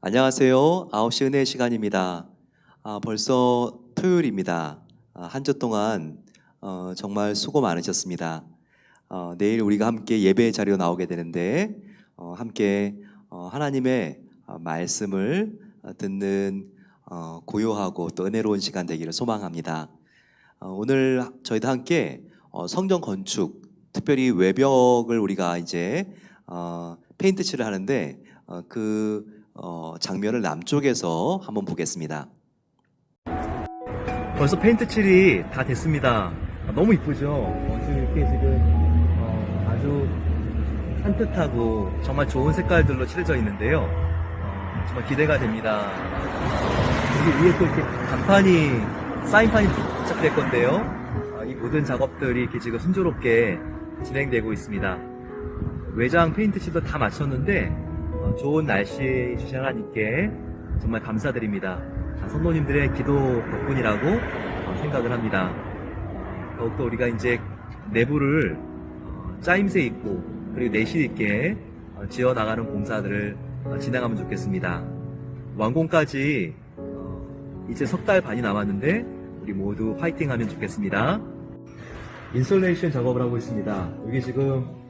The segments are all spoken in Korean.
안녕하세요. 9시 은혜 시간입니다. 벌써 토요일입니다. 한 주 동안 정말 수고 많으셨습니다. 내일 우리가 함께 예배 자리로 나오게 되는데 함께 하나님의 말씀을 듣는 고요하고 또 은혜로운 시간 되기를 소망합니다. 오늘 저희도 함께 성전 건축, 특별히 외벽을 우리가 이제 페인트 칠을 하는데 장면을 남쪽에서 한번 보겠습니다. 벌써 페인트 칠이 다 됐습니다. 너무 이쁘죠? 지금 이렇게 아주 산뜻하고 정말 좋은 색깔들로 칠해져 있는데요. 정말 기대가 됩니다. 여기 위에 또 이렇게 간판이, 사인판이 부착될 건데요. 이 모든 작업들이 이렇게 지금 순조롭게 진행되고 있습니다. 외장 페인트 칠도 다 마쳤는데 좋은 날씨 주신 하나님께 정말 감사드립니다. 성도님들의 기도 덕분이라고 생각을 합니다. 더욱더 우리가 이제 내부를 짜임새 있고 그리고 내실 있게 지어나가는 공사들을 진행하면 좋겠습니다. 완공까지 이제 석 달 반이 남았는데 우리 모두 화이팅 하면 좋겠습니다. 인솔레이션 작업을 하고 있습니다. 여기 지금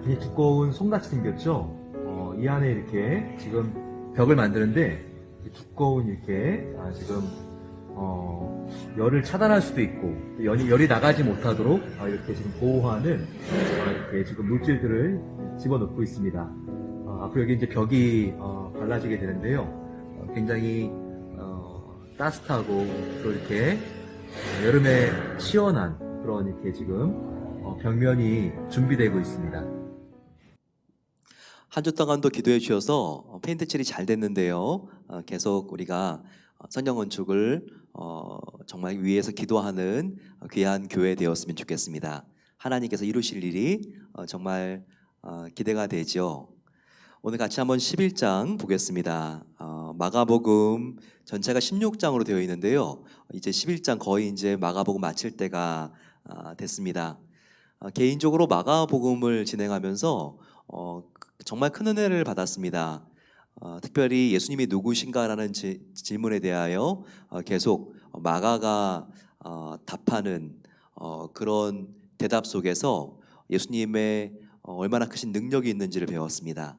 굉장히 두꺼운 솜같이 생겼죠? 이 안에 이렇게 지금 벽을 만드는데 두꺼운 이렇게 지금 열을 차단할 수도 있고 열이 나가지 못하도록 이렇게 지금 보호하는 이렇게 지금 물질들을 집어넣고 있습니다. 앞으로 여기 이제 벽이 발라지게 되는데요. 굉장히 따뜻하고 또 이렇게 여름에 시원한 그런 이렇게 지금 벽면이 준비되고 있습니다. 한 주 동안도 기도해 주셔서 페인트 칠이 잘 됐는데요. 계속 우리가 성전 건축을 정말 위에서 기도하는 귀한 교회 되었으면 좋겠습니다. 하나님께서 이루실 일이 정말 기대가 되죠. 오늘 같이 한번 11장 보겠습니다. 마가복음 전체가 16장으로 되어 있는데요. 이제 11장 거의 이제 마가복음 마칠 때가 됐습니다. 개인적으로 마가복음을 진행하면서 정말 큰 은혜를 받았습니다. 특별히 예수님이 누구신가라는 질문에 대하여 계속 마가가 답하는 그런 대답 속에서 예수님의 얼마나 크신 능력이 있는지를 배웠습니다.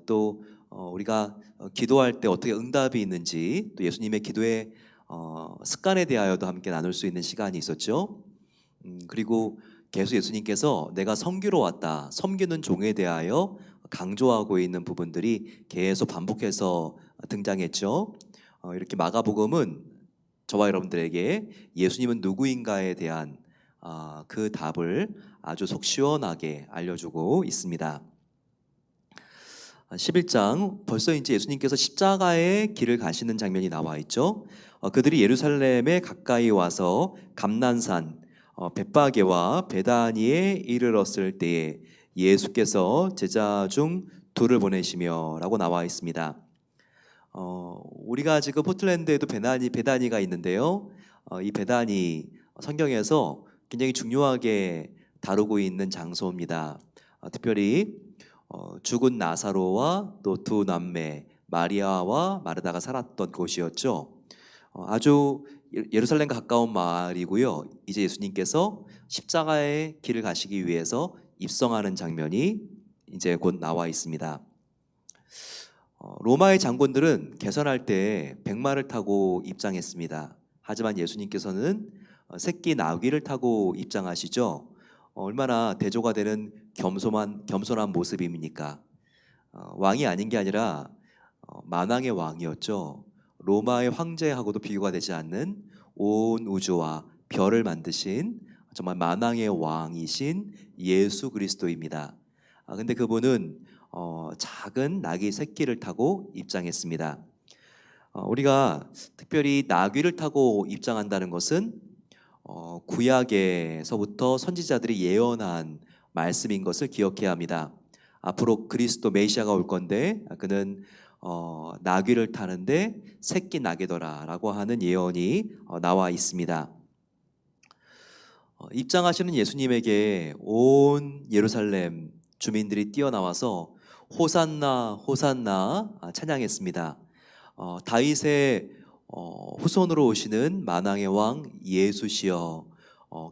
또 우리가 기도할 때 어떻게 응답이 있는지, 또 예수님의 기도의 습관에 대하여도 함께 나눌 수 있는 시간이 있었죠. 그리고 계속 예수님께서 내가 섬기러 왔다, 섬기는 종에 대하여 강조하고 있는 부분들이 계속 반복해서 등장했죠. 이렇게 마가복음은 저와 여러분들에게 예수님은 누구인가에 대한 그 답을 아주 속 시원하게 알려주고 있습니다. 11장 벌써 이제 예수님께서 십자가의 길을 가시는 장면이 나와 있죠. 그들이 예루살렘에 가까이 와서 감난산 벳바게와 베다니에 이르렀을 때에 예수께서 제자 중 둘을 보내시며 라고 나와 있습니다. 우리가 지금 포틀랜드에도 베다니가 있는데요. 이 베다니 성경에서 굉장히 중요하게 다루고 있는 장소입니다. 특별히 죽은 나사로와 또 두 남매 마리아와 마르다가 살았던 곳이었죠. 아주 예루살렘과 가까운 마을이고요. 이제 예수님께서 십자가의 길을 가시기 위해서 입성하는 장면이 이제 곧 나와 있습니다. 로마의 장군들은 개선할 때 백마를 타고 입장했습니다. 하지만 예수님께서는 새끼 나귀를 타고 입장하시죠. 얼마나 대조가 되는 겸손한 모습입니까? 왕이 아닌 게 아니라 만왕의 왕이었죠. 로마의 황제하고도 비교가 되지 않는 온 우주와 별을 만드신 정말 만왕의 왕이신 예수 그리스도입니다. 근데 그분은 작은 나귀 새끼를 타고 입장했습니다. 우리가 특별히 나귀를 타고 입장한다는 것은 구약에서부터 선지자들이 예언한 말씀인 것을 기억해야 합니다. 앞으로 그리스도 메시아가 올 건데 그는 나귀를 타는데 새끼 나귀더라라고 하는 예언이 나와 있습니다. 입장하시는 예수님에게 온 예루살렘 주민들이 뛰어나와서 호산나 호산나 찬양했습니다. 다윗의 후손으로 오시는 만왕의 왕 예수시여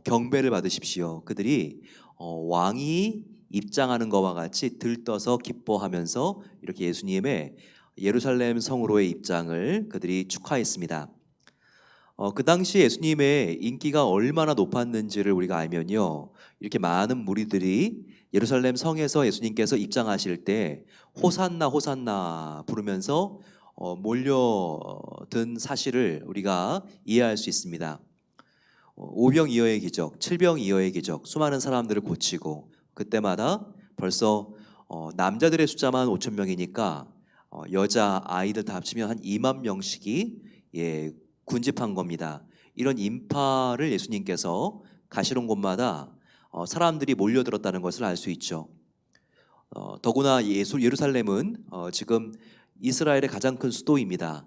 경배를 받으십시오. 그들이 왕이 입장하는 것과 같이 들떠서 기뻐하면서 이렇게 예수님의 예루살렘 성으로의 입장을 그들이 축하했습니다. 그 당시 예수님의 인기가 얼마나 높았는지를 우리가 알면요, 이렇게 많은 무리들이 예루살렘 성에서 예수님께서 입장하실 때 호산나 호산나 부르면서 몰려든 사실을 우리가 이해할 수 있습니다. 오병이어의 기적, 칠병이어의 기적, 수많은 사람들을 고치고, 그때마다 벌써 남자들의 숫자만 5천 명이니까 여자 아이들 다 합치면 한 2만 명씩이 군집한 겁니다. 이런 인파를 예수님께서 가시는 곳마다 사람들이 몰려들었다는 것을 알 수 있죠. 더구나 예루살렘은 지금 이스라엘의 가장 큰 수도입니다.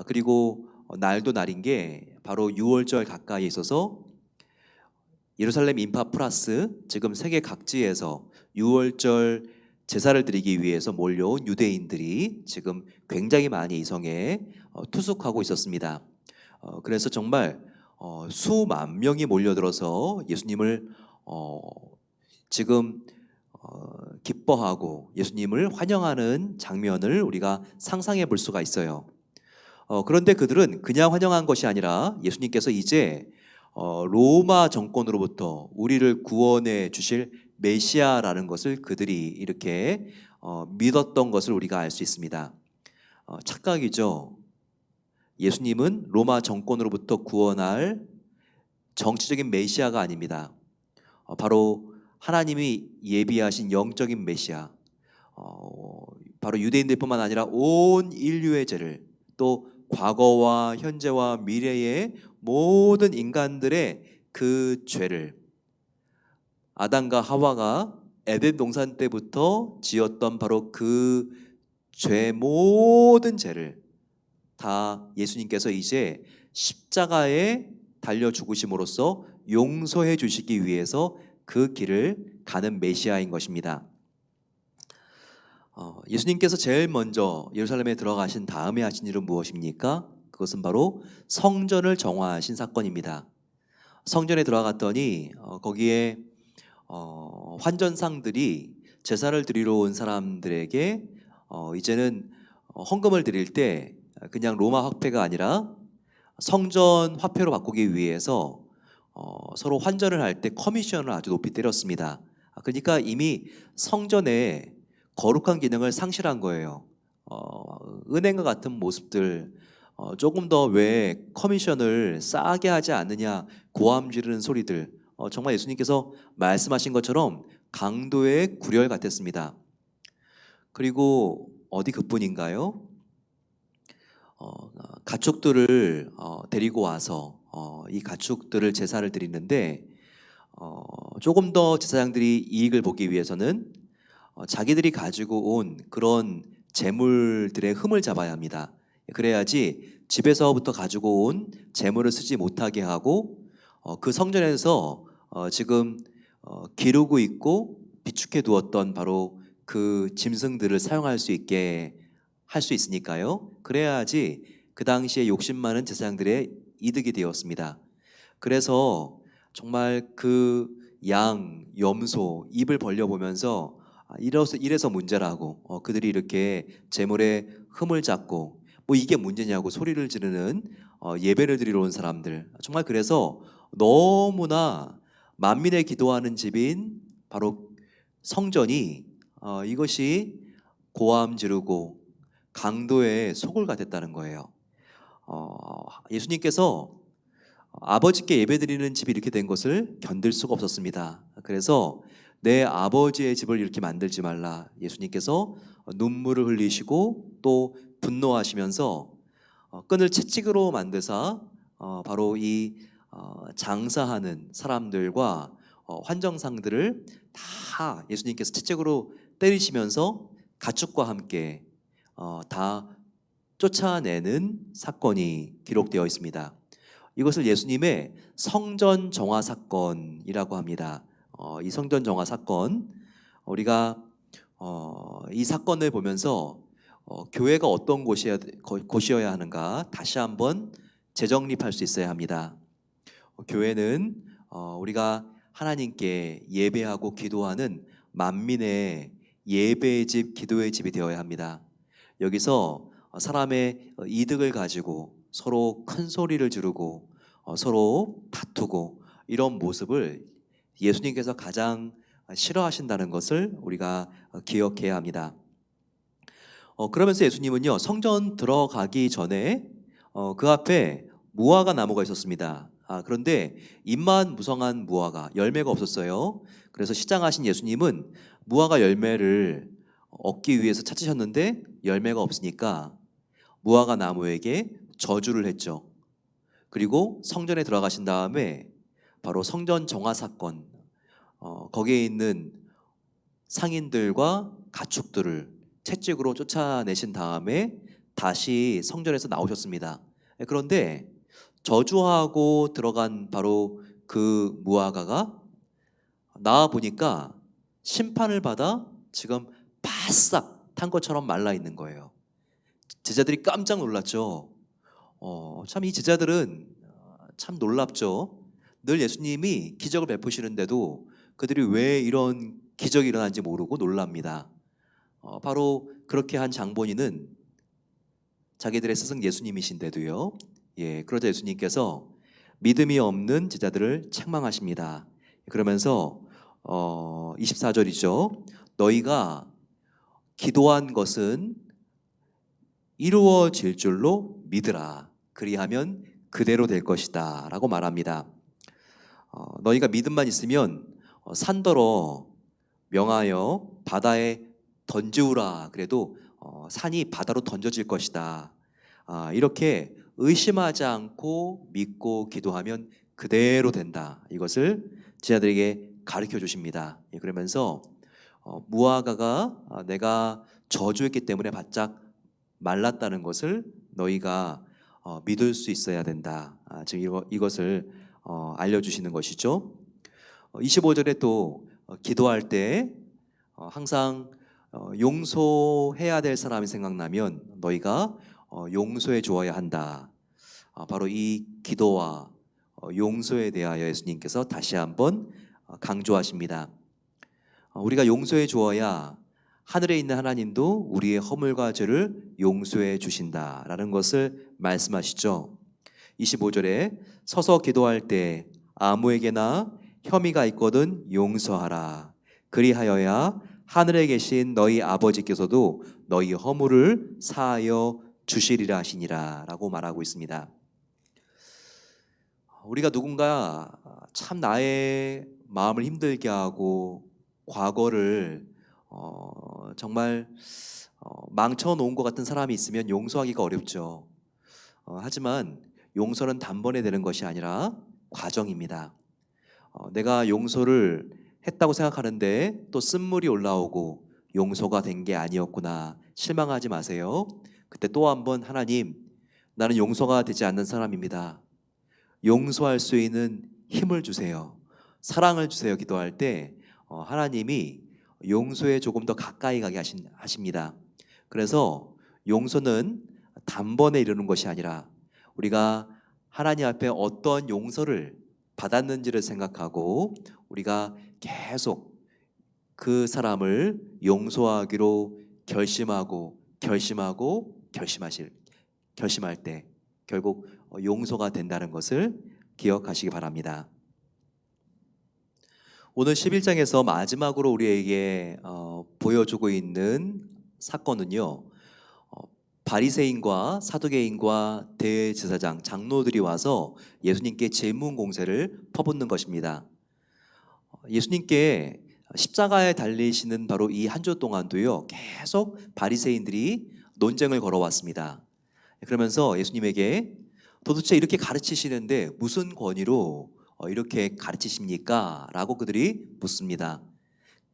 그리고 날도 날인 게 바로 6월절 가까이에 있어서 예루살렘 인파 플러스 지금 세계 각지에서 6월절 제사를 드리기 위해서 몰려온 유대인들이 지금 굉장히 많이 이 성에 투숙하고 있었습니다. 그래서 정말 수만 명이 몰려들어서 예수님을 지금 기뻐하고 예수님을 환영하는 장면을 우리가 상상해 볼 수가 있어요. 그런데 그들은 그냥 환영한 것이 아니라 예수님께서 이제 로마 정권으로부터 우리를 구원해 주실 메시아라는 것을 그들이 이렇게 믿었던 것을 우리가 알 수 있습니다. 착각이죠. 예수님은 로마 정권으로부터 구원할 정치적인 메시아가 아닙니다. 바로 하나님이 예비하신 영적인 메시아, 바로 유대인들뿐만 아니라 온 인류의 죄를, 또 과거와 현재와 미래의 모든 인간들의 그 죄를, 아담과 하와가 에덴 동산 때부터 지었던 바로 그 죄, 모든 죄를 다 예수님께서 이제 십자가에 달려 죽으심으로써 용서해 주시기 위해서 그 길을 가는 메시아인 것입니다. 예수님께서 제일 먼저 예루살렘에 들어가신 다음에 하신 일은 무엇입니까? 그것은 바로 성전을 정화하신 사건입니다. 성전에 들어갔더니 거기에 환전상들이 제사를 드리러 온 사람들에게 이제는 헌금을 드릴 때 그냥 로마 화폐가 아니라 성전 화폐로 바꾸기 위해서 서로 환전을 할 때 커미션을 아주 높이 때렸습니다. 그러니까 이미 성전에 거룩한 기능을 상실한 거예요. 은행과 같은 모습들, 조금 더 왜 커미션을 싸게 하지 않느냐 고함 지르는 소리들, 정말 예수님께서 말씀하신 것처럼 강도의 구렬 같았습니다. 그리고 어디 그뿐인가요? 가축들을 데리고 와서 이 가축들을 제사를 드리는데 조금 더 제사장들이 이익을 보기 위해서는 자기들이 가지고 온 그런 재물들의 흠을 잡아야 합니다. 그래야지 집에서부터 가지고 온 재물을 쓰지 못하게 하고 그 성전에서 지금 기르고 있고 비축해 두었던 바로 그 짐승들을 사용할 수 있게 할 수 있으니까요. 그래야지 그 당시에 욕심 많은 제사장들의 이득이 되었습니다. 그래서 정말 그 양, 염소 입을 벌려보면서 이래서 문제라고 그들이 이렇게 재물의 흠을 잡고 뭐 이게 문제냐고 소리를 지르는 예배를 드리러 온 사람들, 정말 그래서 너무나 만민의 기도하는 집인 바로 성전이 이것이 고함 지르고 강도의 소굴 같았다는 거예요. 예수님께서 아버지께 예배드리는 집이 이렇게 된 것을 견딜 수가 없었습니다. 그래서 내 아버지의 집을 이렇게 만들지 말라, 예수님께서 눈물을 흘리시고 또 분노하시면서 끈을 채찍으로 만드사 바로 이 장사하는 사람들과 환정상들을 다 예수님께서 채찍으로 때리시면서 가축과 함께 다 쫓아내는 사건이 기록되어 있습니다. 이것을 예수님의 성전 정화 사건이라고 합니다. 이 성전 정화 사건, 우리가 이 사건을 보면서 교회가 어떤 곳이어야 하는가 다시 한번 재정립할 수 있어야 합니다. 교회는 우리가 하나님께 예배하고 기도하는 만민의 예배의 집, 기도의 집이 되어야 합니다. 여기서 사람의 이득을 가지고 서로 큰 소리를 지르고 서로 다투고 이런 모습을 예수님께서 가장 싫어하신다는 것을 우리가 기억해야 합니다. 그러면서 예수님은요, 성전 들어가기 전에 그 앞에 무화과 나무가 있었습니다. 그런데 잎만 무성한 무화과, 열매가 없었어요. 그래서 시장하신 예수님은 무화과 열매를 얻기 위해서 찾으셨는데 열매가 없으니까 무화과 나무에게 저주를 했죠. 그리고 성전에 들어가신 다음에 바로 성전 정화 사건, 거기에 있는 상인들과 가축들을 채찍으로 쫓아내신 다음에 다시 성전에서 나오셨습니다. 그런데 저주하고 들어간 바로 그 무화과가 나와 보니까 심판을 받아 지금 바싹 탄 것처럼 말라 있는 거예요. 제자들이 깜짝 놀랐죠. 참 이 제자들은 참 놀랍죠. 늘 예수님이 기적을 베푸시는데도 그들이 왜 이런 기적이 일어난지 모르고 놀랍니다. 바로 그렇게 한 장본인은 자기들의 스승 예수님이신데도요. 그러자 예수님께서 믿음이 없는 제자들을 책망하십니다. 그러면서 24절이죠. 너희가 기도한 것은 이루어질 줄로 믿으라. 그리하면 그대로 될 것이다 라고 말합니다. 너희가 믿음만 있으면 산더러 명하여 바다에 던지우라 그래도 산이 바다로 던져질 것이다. 이렇게 의심하지 않고 믿고 기도하면 그대로 된다. 이것을 제자들에게 가르쳐 주십니다. 그러면서 무화과가 내가 저주했기 때문에 바짝 말랐다는 것을 너희가 믿을 수 있어야 된다. 지금 이것을 알려주시는 것이죠. 25절에 또 기도할 때 항상 용서해야 될 사람이 생각나면 너희가 용서해 주어야 한다. 바로 이 기도와 용서에 대하여 예수님께서 다시 한번 강조하십니다. 우리가 용서해 주어야 하늘에 있는 하나님도 우리의 허물과 죄를 용서해 주신다라는 것을 말씀하시죠. 25절에 서서 기도할 때 아무에게나 혐의가 있거든 용서하라. 그리하여야 하늘에 계신 너희 아버지께서도 너희 허물을 사하여 주시리라 하시니라 라고 말하고 있습니다. 우리가 누군가 참 나의 마음을 힘들게 하고 과거를 정말 망쳐놓은 것 같은 사람이 있으면 용서하기가 어렵죠. 하지만 용서는 단번에 되는 것이 아니라 과정입니다. 내가 용서를 했다고 생각하는데 또 쓴물이 올라오고 용서가 된 게 아니었구나 실망하지 마세요. 그때 또 한번 하나님, 나는 용서가 되지 않는 사람입니다. 용서할 수 있는 힘을 주세요. 사랑을 주세요. 기도할 때 하나님이 용서에 조금 더 가까이 가게 하십니다. 그래서 용서는 단번에 이루는 것이 아니라 우리가 하나님 앞에 어떤 용서를 받았는지를 생각하고 우리가 계속 그 사람을 용서하기로 결심할 때 결국 용서가 된다는 것을 기억하시기 바랍니다. 오늘 11장에서 마지막으로 우리에게 보여주고 있는 사건은요, 바리새인과 사두개인과 대제사장, 장로들이 와서 예수님께 질문 공세를 퍼붓는 것입니다. 예수님께 십자가에 달리시는 바로 이 한 주 동안도요, 계속 바리새인들이 논쟁을 걸어왔습니다. 그러면서 예수님에게 도대체 이렇게 가르치시는데 무슨 권위로 이렇게 가르치십니까? 라고 그들이 묻습니다.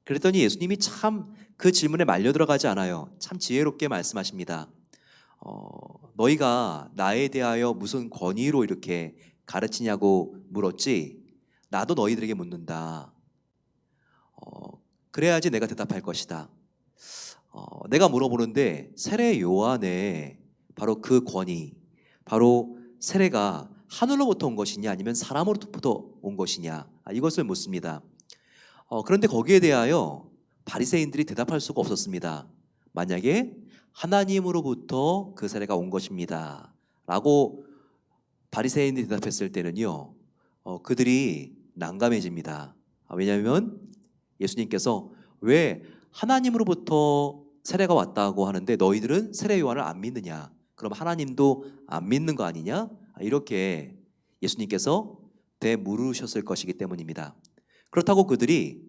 그랬더니 예수님이 참 그 질문에 말려 들어가지 않아요. 참 지혜롭게 말씀하십니다. 너희가 나에 대하여 무슨 권위로 이렇게 가르치냐고 물었지 나도 너희들에게 묻는다. 그래야지 내가 대답할 것이다. 내가 물어보는데 세례 요한의 바로 그 권위, 바로 세례가 하늘로부터 온 것이냐 아니면 사람으로부터 온 것이냐, 이것을 묻습니다. 그런데 거기에 대하여 바리새인들이 대답할 수가 없었습니다. 만약에 하나님으로부터 그 세례가 온 것입니다 라고 바리새인들이 대답했을 때는요, 그들이 난감해집니다. 왜냐하면 예수님께서 왜 하나님으로부터 세례가 왔다고 하는데 너희들은 세례 요한을 안 믿느냐? 그럼 하나님도 안 믿는 거 아니냐? 이렇게 예수님께서 되물으셨을 것이기 때문입니다. 그렇다고 그들이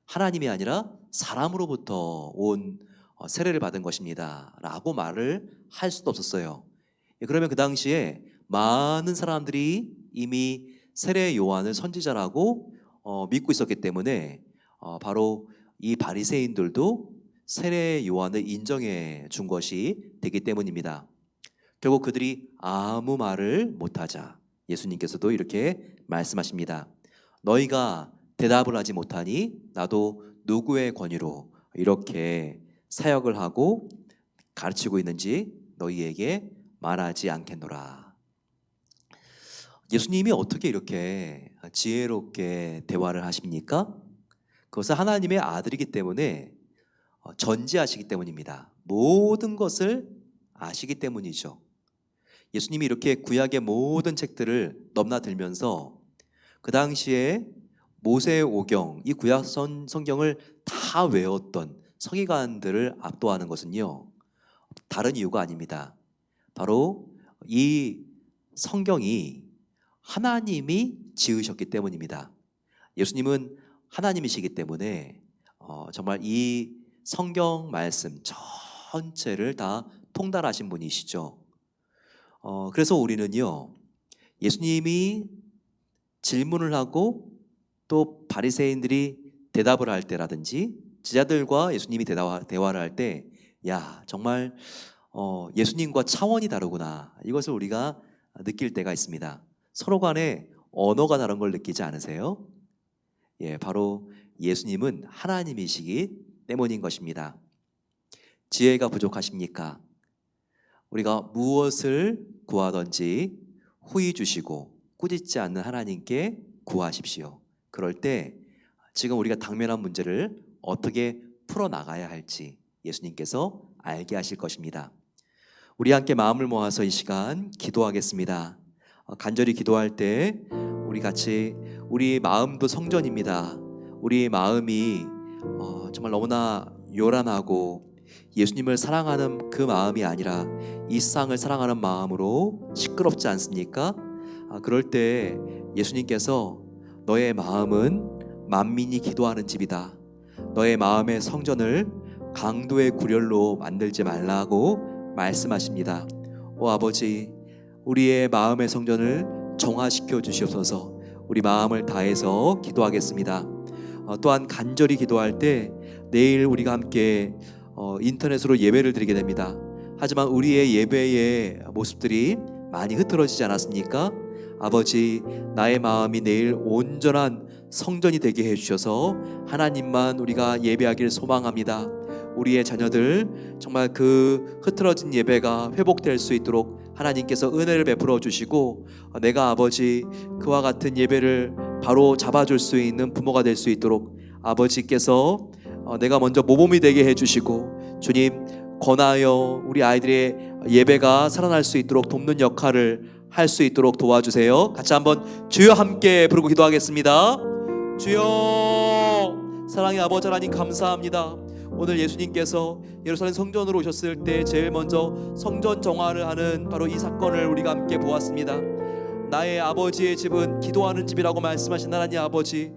하나님이 아니라 사람으로부터 온 세례를 받은 것입니다 라고 말을 할 수도 없었어요. 그러면 그 당시에 많은 사람들이 이미 세례 요한을 선지자라고 믿고 있었기 때문에 바로 이 바리새인들도 세례 요한을 인정해 준 것이 되기 때문입니다. 결국 그들이 아무 말을 못하자 예수님께서도 이렇게 말씀하십니다. 너희가 대답을 하지 못하니 나도 누구의 권위로 이렇게 사역을 하고 가르치고 있는지 너희에게 말하지 않겠노라. 예수님이 어떻게 이렇게 지혜롭게 대화를 하십니까? 그것은 하나님의 아들이기 때문에 전지하시기 때문입니다. 모든 것을 아시기 때문이죠. 예수님이 이렇게 구약의 모든 책들을 넘나들면서 그 당시에 모세오경, 이 구약 성경을 다 외웠던 서기관들을 압도하는 것은요, 다른 이유가 아닙니다. 바로 이 성경이 하나님이 지으셨기 때문입니다. 예수님은 하나님이시기 때문에 정말 이 성경 말씀 전체를 다 통달하신 분이시죠. 그래서 우리는요, 예수님이 질문을 하고 또 바리새인들이 대답을 할 때라든지 제자들과 예수님이 대화를 할 때, 야, 정말 예수님과 차원이 다르구나, 이것을 우리가 느낄 때가 있습니다. 서로 간에 언어가 다른 걸 느끼지 않으세요? 예, 바로 예수님은 하나님이시기 때문인 것입니다. 지혜가 부족하십니까? 우리가 무엇을 구하든지 후히 주시고 꾸짖지 않는 하나님께 구하십시오. 그럴 때 지금 우리가 당면한 문제를 어떻게 풀어나가야 할지 예수님께서 알게 하실 것입니다. 우리 함께 마음을 모아서 이 시간 기도하겠습니다. 간절히 기도할 때 우리 같이, 우리 마음도 성전입니다. 우리 마음이 정말 너무나 요란하고 예수님을 사랑하는 그 마음이 아니라 이 세상을 사랑하는 마음으로 시끄럽지 않습니까? 그럴 때 예수님께서 너의 마음은 만민이 기도하는 집이다, 너의 마음의 성전을 강도의 구렬로 만들지 말라고 말씀하십니다. 오 아버지, 우리의 마음의 성전을 정화시켜 주시옵소서. 우리 마음을 다해서 기도하겠습니다. 또한 간절히 기도할 때 내일 우리가 함께 인터넷으로 예배를 드리게 됩니다. 하지만 우리의 예배의 모습들이 많이 흐트러지지 않았습니까? 아버지, 나의 마음이 내일 온전한 성전이 되게 해주셔서 하나님만 우리가 예배하기를 소망합니다. 우리의 자녀들 정말 그 흐트러진 예배가 회복될 수 있도록 하나님께서 은혜를 베풀어 주시고, 내가 아버지 그와 같은 예배를 바로 잡아줄 수 있는 부모가 될 수 있도록 아버지께서 내가 먼저 모범이 되게 해주시고, 주님 권하여 우리 아이들의 예배가 살아날 수 있도록 돕는 역할을 할 수 있도록 도와주세요. 같이 한번 주여 함께 부르고 기도하겠습니다. 주여, 사랑의 아버지 하나님 감사합니다. 오늘 예수님께서 예루살렘 성전으로 오셨을 때 제일 먼저 성전 정화를 하는 바로 이 사건을 우리가 함께 보았습니다. 나의 아버지의 집은 기도하는 집이라고 말씀하신 하나님 아버지,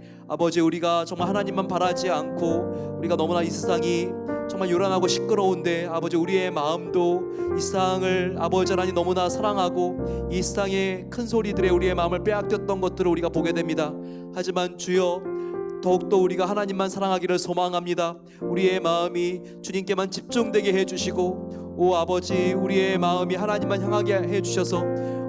우리가 정말 하나님만 바라지 않고 우리가 너무나 이 세상이 정말 요란하고 시끄러운데 아버지, 우리의 마음도 이 세상을 아버지 하나님 너무나 사랑하고 이 세상의 큰 소리들에 우리의 마음을 빼앗겼던 것들을 우리가 보게 됩니다. 하지만 주여, 더욱더 우리가 하나님만 사랑하기를 소망합니다. 우리의 마음이 주님께만 집중되게 해주시고, 오 아버지, 우리의 마음이 하나님만 향하게 해주셔서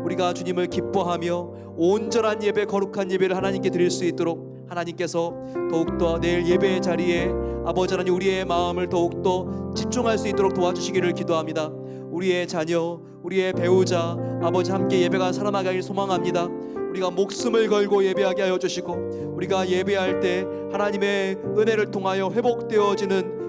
우리가 주님을 기뻐하며 온전한 예배, 거룩한 예배를 하나님께 드릴 수 있도록 하나님께서 더욱더 내일 예배의 자리에 아버지 하나님 우리의 마음을 더욱더 집중할 수 있도록 도와주시기를 기도합니다. 우리의 자녀, 우리의 배우자, 아버지 함께 예배가 살아나가길 소망합니다. 우리가 목숨을 걸고 예배하게 하여 주시고, 우리가 예배할 때 하나님의 은혜를 통하여 회복되어지는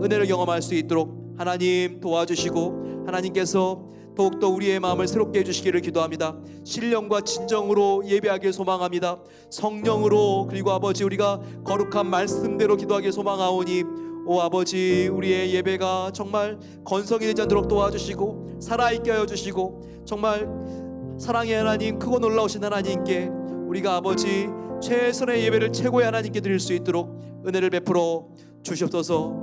은혜를 경험할 수 있도록 하나님 도와주시고, 하나님께서 더욱더 우리의 마음을 새롭게 해주시기를 기도합니다. 신령과 진정으로 예배하길 소망합니다. 성령으로, 그리고 아버지 우리가 거룩한 말씀대로 기도하길 소망하오니, 오 아버지, 우리의 예배가 정말 건성이 되지 않도록 도와주시고 살아있게 하여 주시고, 정말 사랑의 하나님, 크고 놀라우신 하나님께 우리가 아버지 최선의 예배를 최고의 하나님께 드릴 수 있도록 은혜를 베풀어 주시옵소서.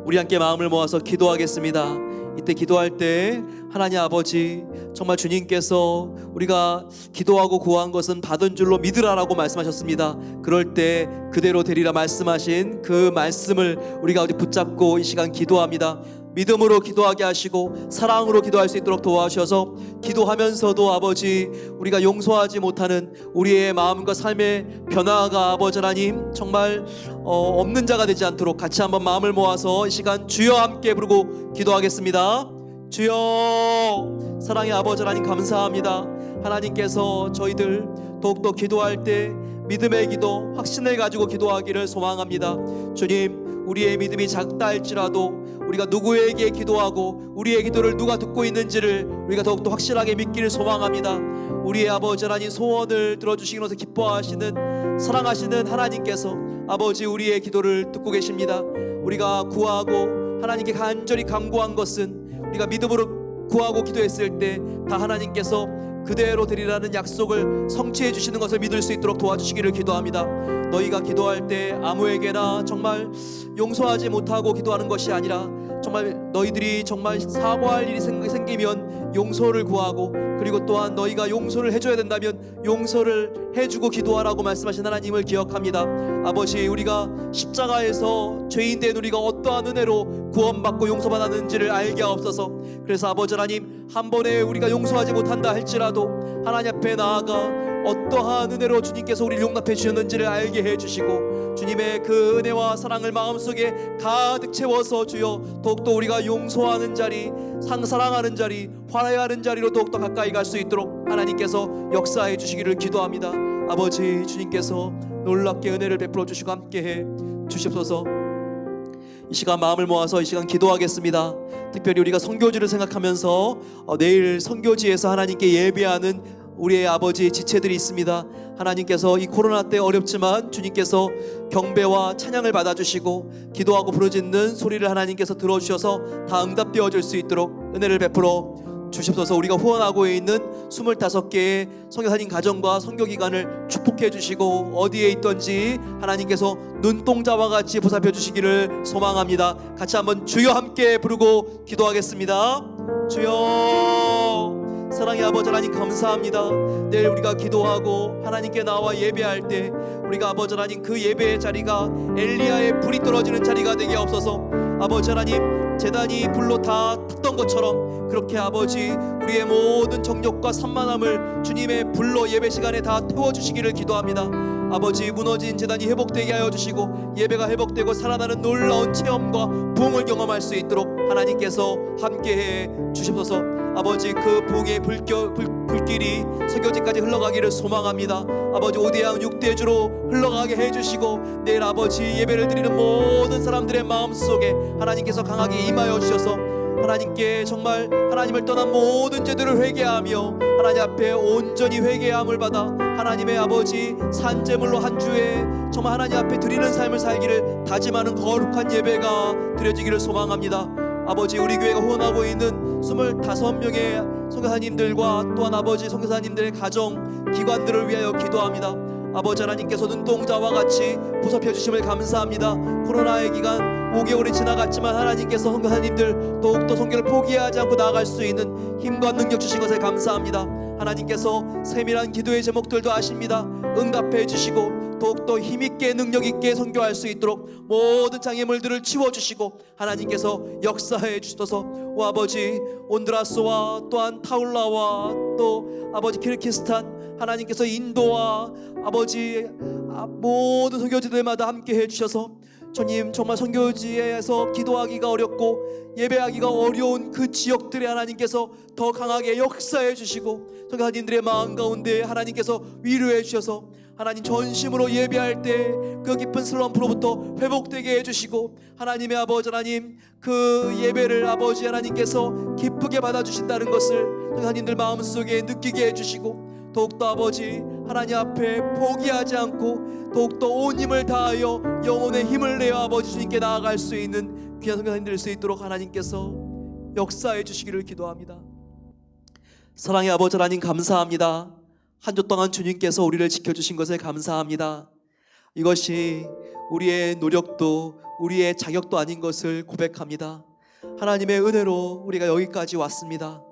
우리 함께 마음을 모아서 기도하겠습니다. 이때 기도할 때 하나님 아버지, 정말 주님께서 우리가 기도하고 구한 것은 받은 줄로 믿으라라고 말씀하셨습니다. 그럴 때 그대로 되리라 말씀하신 그 말씀을 우리가 어디 붙잡고 이 시간 기도합니다. 믿음으로 기도하게 하시고 사랑으로 기도할 수 있도록 도와주셔서, 기도하면서도 아버지 우리가 용서하지 못하는 우리의 마음과 삶의 변화가 아버지 하나님 정말 없는 자가 되지 않도록 같이 한번 마음을 모아서 이 시간 주여 함께 부르고 기도하겠습니다. 주여, 사랑의 아버지 하나님 감사합니다. 하나님께서 저희들 더욱더 기도할 때 믿음의 기도, 확신을 가지고 기도하기를 소망합니다. 주님, 우리의 믿음이 작다 할지라도 우리가 누구에게 기도하고 우리의 기도를 누가 듣고 있는지를 우리가 더욱더 확실하게 믿기를 소망합니다. 우리의 아버지 하나님 소원을 들어주시기 위해서 기뻐하시는 사랑하시는 하나님께서 아버지 우리의 기도를 듣고 계십니다. 우리가 구하고 하나님께 간절히 간구한 것은 우리가 믿음으로 구하고 기도했을 때 다 하나님께서 그대로 되리라는 약속을 성취해 주시는 것을 믿을 수 있도록 도와주시기를 기도합니다. 너희가 기도할 때 아무에게나 정말 용서하지 못하고 기도하는 것이 아니라, 정말 너희들이 정말 사과할 일이 생기면 용서를 구하고, 그리고 또한 너희가 용서를 해줘야 된다면 용서를 해주고 기도하라고 말씀하신 하나님을 기억합니다. 아버지, 우리가 십자가에서 죄인 된 우리가 어떠한 은혜로 구원받고 용서받았는지를 알게 하옵소서. 그래서 아버지 하나님, 한 번에 우리가 용서하지 못한다 할지라도 하나님 앞에 나아가 어떠한 은혜로 주님께서 우리를 용납해 주셨는지를 알게 해주시고, 주님의 그 은혜와 사랑을 마음속에 가득 채워서 주여 더욱더 우리가 용서하는 자리, 사랑하는 자리, 화해하는 자리로 더욱더 가까이 갈 수 있도록 하나님께서 역사해 주시기를 기도합니다. 아버지, 주님께서 놀랍게 은혜를 베풀어 주시고 함께해 주시옵소서. 이 시간 마음을 모아서 이 시간 기도하겠습니다. 특별히 우리가 선교지를 생각하면서 내일 선교지에서 하나님께 예배하는 우리의 아버지 지체들이 있습니다. 하나님께서 이 코로나 때 어렵지만 주님께서 경배와 찬양을 받아주시고 기도하고 부르짖는 소리를 하나님께서 들어주셔서 다 응답되어질 수 있도록 은혜를 베풀어 주시옵소서. 우리가 후원하고 있는 25개의 선교사님 가정과 선교기관을 축복해 주시고, 어디에 있던지 하나님께서 눈동자와 같이 보살펴 주시기를 소망합니다. 같이 한번 주여 함께 부르고 기도하겠습니다. 주여, 사랑의 아버지 하나님 감사합니다. 내일 우리가 기도하고 하나님께 나와 예배할 때 우리가 아버지 하나님 그 예배의 자리가 엘리야의 불이 떨어지는 자리가 되게 하옵소서. 아버지 하나님, 제단이 불로 다 탔던 것처럼 그렇게 아버지 우리의 모든 정욕과 산만함을 주님의 불로 예배 시간에 다 태워주시기를 기도합니다. 아버지, 무너진 제단이 회복되게 하여 주시고 예배가 회복되고 살아나는 놀라운 체험과 부흥을 경험할 수 있도록 하나님께서 함께해 주시옵소서. 아버지, 그 부흥의 불길이 선교지까지 흘러가기를 소망합니다. 아버지, 오대양 6대주로 흘러가게 해주시고 내일 아버지 예배를 드리는 모든 사람들의 마음속에 하나님께서 강하게 임하여 주셔서 하나님께 정말 하나님을 떠난 모든 죄들을 회개하며 하나님 앞에 온전히 회개함을 받아 하나님의 아버지 산제물로 한 주에 정말 하나님 앞에 드리는 삶을 살기를 다짐하는 거룩한 예배가 드려지기를 소망합니다. 아버지, 우리 교회가 후원하고 있는 25명의 선교사님들과 또한 아버지 선교사님들의 가정, 기관들을 위하여 기도합니다. 아버지 하나님께서 눈동자와 같이 보살펴 주심을 감사합니다. 코로나의 기간 5개월이 지나갔지만 하나님께서 선교사님들 더욱더 선교를 포기하지 않고 나아갈 수 있는 힘과 능력 주신 것에 감사합니다. 하나님께서 세밀한 기도의 제목들도 아십니다. 응답해 주시고 더욱더 힘있게 능력있게 선교할 수 있도록 모든 장애물들을 치워주시고 하나님께서 역사해 주셔서 오 아버지, 온드라스와 또한 타울라와 또 아버지 키르기스탄, 하나님께서 인도와 아버지 모든 선교지들마다 함께 해주셔서 주님 정말 선교지에서 기도하기가 어렵고 예배하기가 어려운 그 지역들에 하나님께서 더 강하게 역사해 주시고 선교사님들의 마음 가운데 하나님께서 위로해 주셔서 하나님 전심으로 예배할 때 그 깊은 슬럼프로부터 회복되게 해주시고 하나님의 아버지 하나님 그 예배를 아버지 하나님께서 기쁘게 받아주신다는 것을 선교사님들 마음속에 느끼게 해주시고 더욱더 아버지 하나님 앞에 포기하지 않고 더욱더 온 힘을 다하여 영혼의 힘을 내어 아버지 주님께 나아갈 수 있는 귀한 선교사님들 될 수 있도록 하나님께서 역사해 주시기를 기도합니다. 사랑의 아버지 하나님 감사합니다. 한 주 동안 주님께서 우리를 지켜주신 것을 감사합니다. 이것이 우리의 노력도 우리의 자격도 아닌 것을 고백합니다. 하나님의 은혜로 우리가 여기까지 왔습니다.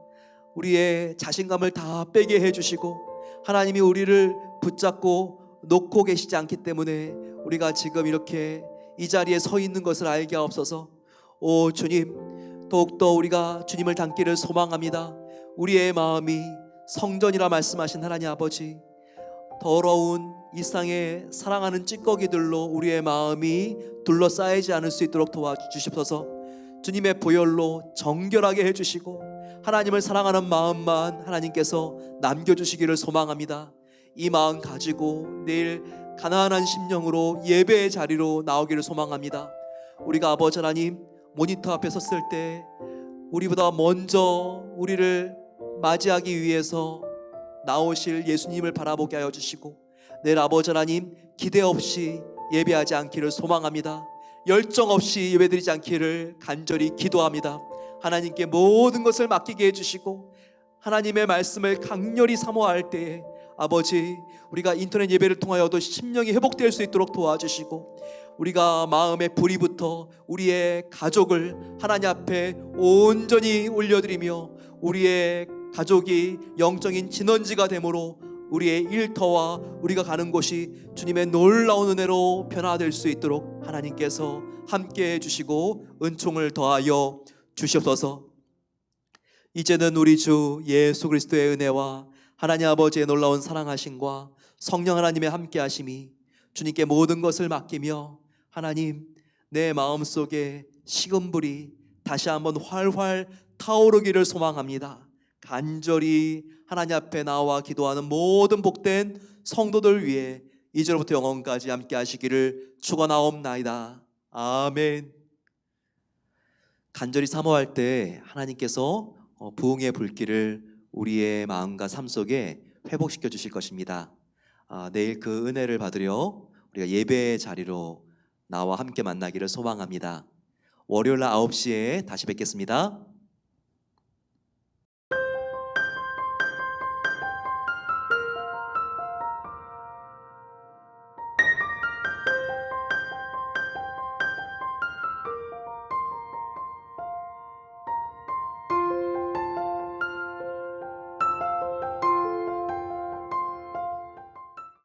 우리의 자신감을 다 빼게 해주시고 하나님이 우리를 붙잡고 놓고 계시지 않기 때문에 우리가 지금 이렇게 이 자리에 서 있는 것을 알게 하옵소서. 오 주님, 더욱더 우리가 주님을 닮기를 소망합니다. 우리의 마음이 성전이라 말씀하신 하나님 아버지, 더러운 일상의 사랑하는 찌꺼기들로 우리의 마음이 둘러싸이지 않을 수 있도록 도와주시옵소서. 주님의 보혈로 정결하게 해주시고 하나님을 사랑하는 마음만 하나님께서 남겨주시기를 소망합니다. 이 마음 가지고 내일 가난한 심령으로 예배의 자리로 나오기를 소망합니다. 우리가 아버지 하나님 모니터 앞에 섰을 때 우리보다 먼저 우리를 맞이하기 위해서 나오실 예수님을 바라보게 하여 주시고 내일 아버지 하나님 기대 없이 예배하지 않기를 소망합니다. 열정 없이 예배드리지 않기를 간절히 기도합니다. 하나님께 모든 것을 맡기게 해주시고 하나님의 말씀을 강렬히 사모할 때에 아버지 우리가 인터넷 예배를 통하여도 심령이 회복될 수 있도록 도와주시고 우리가 마음의 불이 붙어 우리의 가족을 하나님 앞에 온전히 올려드리며 우리의 가족이 영적인 진원지가 되므로 우리의 일터와 우리가 가는 곳이 주님의 놀라운 은혜로 변화될 수 있도록 하나님께서 함께 해주시고 은총을 더하여 주시옵소서. 이제는 우리 주 예수 그리스도의 은혜와 하나님 아버지의 놀라운 사랑하심과 성령 하나님의 함께하심이 주님께 모든 것을 맡기며 하나님 내 마음속에 식은 불이 다시 한번 활활 타오르기를 소망합니다. 간절히 하나님 앞에 나와 기도하는 모든 복된 성도들 위해 이제로부터 영원까지 함께 하시기를 축원하옵나이다. 아멘. 간절히 사모할 때 하나님께서 부흥의 불길을 우리의 마음과 삶 속에 회복시켜 주실 것입니다. 내일 그 은혜를 받으려 우리가 예배의 자리로 나와 함께 만나기를 소망합니다. 월요일 날 9시에 다시 뵙겠습니다.